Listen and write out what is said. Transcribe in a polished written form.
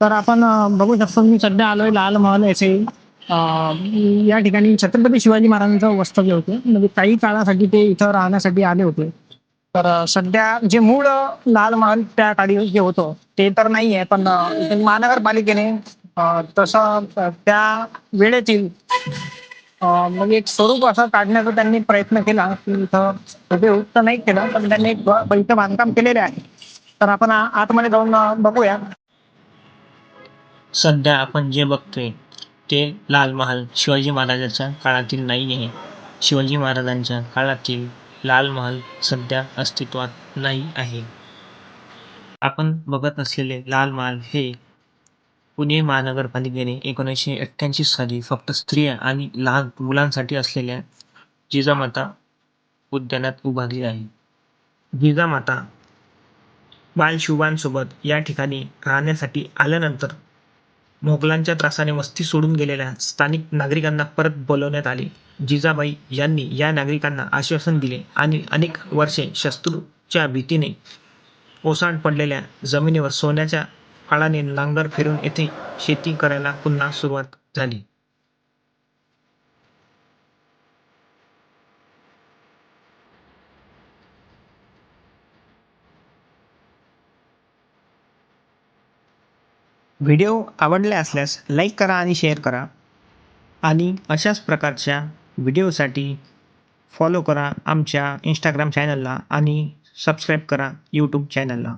तर आपण बघू शकतो मी सध्या आलोय लाल महल येथे. अ, या ठिकाणी छत्रपती शिवाजी महाराजांचं वास्तव्य होतं. म्हणजे काही काळासाठी ते इथं राहण्यासाठी आले होते. तर सध्या जे मूळ लाल महल त्या काळी जे होतं ते तर नाहीये. पण इथे महानगरपालिकेने तसं त्या वेळेतील म्हणजे एक स्वरूप असं काढण्याचा त्यांनी प्रयत्न केला, की इथं हुबेहूब तर नाही केलं, पण त्यांनी एक इथं बांधकाम केलेले आहे. तर आपण आतमध्ये जाऊन बघूया. सध्या आपण जे बघतोय ते लाल महाल शिवाजी महाराजांच्या काळातील नाही आहे. शिवाजी महाराजांच्या काळातील लाल महल सध्या अस्तित्वात नाही आहे. आपण बघत असलेले लाल महाल हे पुणे महानगरपालिकेने 1988 साली फक्त स्त्रिया आणि लहान मुलांसाठी असलेल्या जिजामाता उद्यानात उभारली आहे. जिजामाता बालशिवांसोबत या ठिकाणी राहण्यासाठी आल्यानंतर मोगलांच्या त्रासाने वस्ती सोडून गेलेल्या स्थानिक नागरिकांना परत बोलावण्यात आले. जिजाबाई यांनी या नागरिकांना आश्वासन दिले आणि अनेक वर्षे शत्रूच्या भीतीने ओसाड पडलेल्या जमिनीवर सोन्याच्या फाळाने नांगर फिरून येथे शेती करायला पुन्हा सुरुवात झाली. व्हिडिओ आवडले असल्यास लाईक करा आणि शेअर करा आणि अशाच प्रकारच्या व्हिडिओसाठी फॉलो करा आमच्या इंस्टाग्राम चॅनलला आणि सबस्क्राईब करा यूट्यूब चॅनलला.